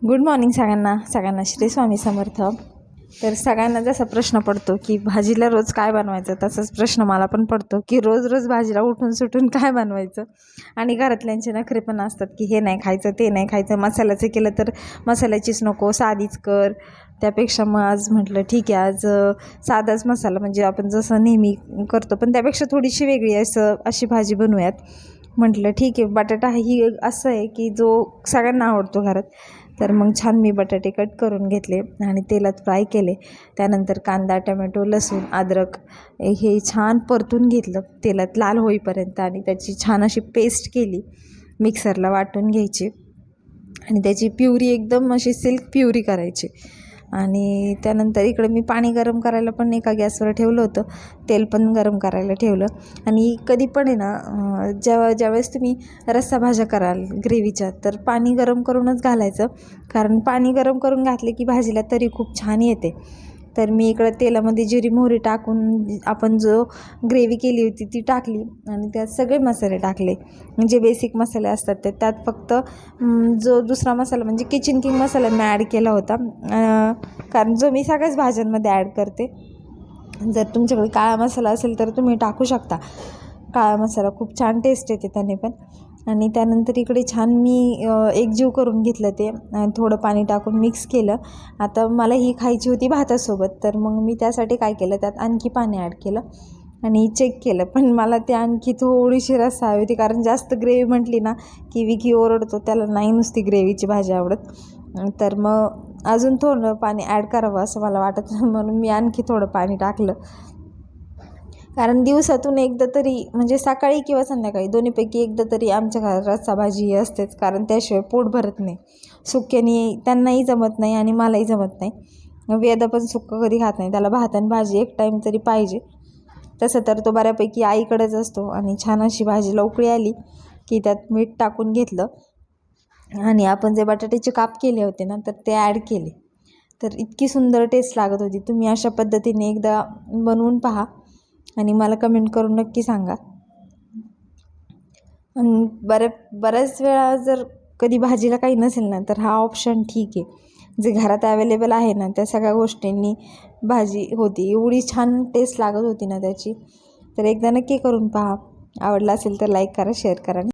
Good morning सगळ्यांना श्री स्वामी समर्थ. तर सगळ्यांना जसा प्रश्न पडतो की भाजीला रोज काय बनवायचं, तसाच प्रश्न मला पण पडतो की रोज रोज भाजीला उठून सुटून काय बनवायचं. आणि घरातल्यांचे नखरे पण असतात की हे नाही खायचं, ते नाही खायचं, मसाल्याचं केलं तर मसाल्याचीच नको, साधीच कर. त्यापेक्षा मग आज म्हटलं ठीक आहे, आज साधाच मसाला म्हणजे आपण जसं नेहमी करतो पण त्यापेक्षा थोडीशी वेगळी अशी भाजी बनवूयात. म्हटलं ठीक आहे, बटाटा ही असं आहे की जो सगळ्यांना आवडतो घरात. तर मग छान मी बटाटे कट करून घेतले आणि तेलात फ्राय केले. त्यानंतर कांदा, टमॅटो, लसूण, अद्रक हे छान परतून घेतलं तेलात लाल होईपर्यंत आणि त्याची छान अशी पेस्ट केली. मिक्सरला वाटून घ्यायची आणि त्याची प्युरी एकदम अशी सिल्क प्युरी करायची. आणि त्यानंतर इकडे मी पाणी गरम करायला पण एका गॅसवर ठेवलं होतं, तेल पण गरम करायला ठेवलं. आणि कधी पण आहे ना, ज्यावेळेस तुम्ही रस्सा भाज्या कराल ग्रेव्हीच्या, तर पाणी गरम करूनच घालायचं, कारण पाणी गरम करून घातले की भाजीला तरी खूप छान येते. तर मी इकडं तेलामध्ये जिरी मोहरी टाकून आपण जो ग्रेव्ही केली होती ती टाकली आणि त्यात सगळे मसाले टाकले. जे बेसिक मसाले असतात त्यात फक्त जो दुसरा मसाला म्हणजे किचन किंग मसाला मी ॲड केला होता, कारण जो मी सगळ्याच भाज्यांमध्ये ॲड करते. जर तुमच्याकडे काळा मसाला असेल तर तुम्ही टाकू शकता. काळा मसाला खूप छान टेस्ट येते त्याने पण. आणि त्यानंतर इकडे छान मी एकजीव करून घेतलं ते आणि थोडं पाणी टाकून मिक्स केलं. आता मला ही खायची होती भातासोबत, तर मग मी त्यासाठी काय केलं, त्यात आणखी पाणी ॲड केलं आणि चेक केलं. पण मला ते आणखी थोडीशी रस्सा हवी होती, कारण जास्त ग्रेव्ही म्हटली ना की विकी ओरडतो, त्याला नाही नुसती ग्रेव्हीची भाजी आवडत. तर मग अजून थोडं पाणी ॲड करावं असं मला वाटत, म्हणून मी आणखी थोडं पाणी टाकलं. कारण दिवसातून एकदा तरी म्हणजे सकाळी किंवा संध्याकाळी दोन्हीपैकी एकदा तरी आमच्या घरात रस्सा भाजी ही असतेच, कारण त्याशिवाय पोट भरत नाही. सुक्याने त्यांनाही जमत नाही आणि मलाही जमत नाही. वेदा पण सुक्कं कधी खात नाही, त्याला भात आणि भाजी एक टाईम तरी पाहिजे. तसं तर तो बऱ्यापैकी आईकडेच असतो. आणि छान अशी भाजीला उकळी आली की त्यात मीठ टाकून घेतलं आणि आपण जे बटाट्याचे काप केले होते ना, तर ते ॲड केले. तर इतकी सुंदर टेस्ट लागत होती. तुम्ही अशा पद्धतीने एकदा बनवून पहा आणि मला कमेंट करून नक्की सांगा. आणि बऱ्याच वेळा जर कधी भाजीला काही नसेल ना, तर हा ऑप्शन ठीक आहे. जे घरात अवेलेबल आहे ना, त्या सगळ्या गोष्टींनी भाजी होती. एवढी छान टेस्ट लागत होती ना त्याची. तर एकदा नक्की करून पहा. आवडला असेल तर लाईक करा, शेअर करा.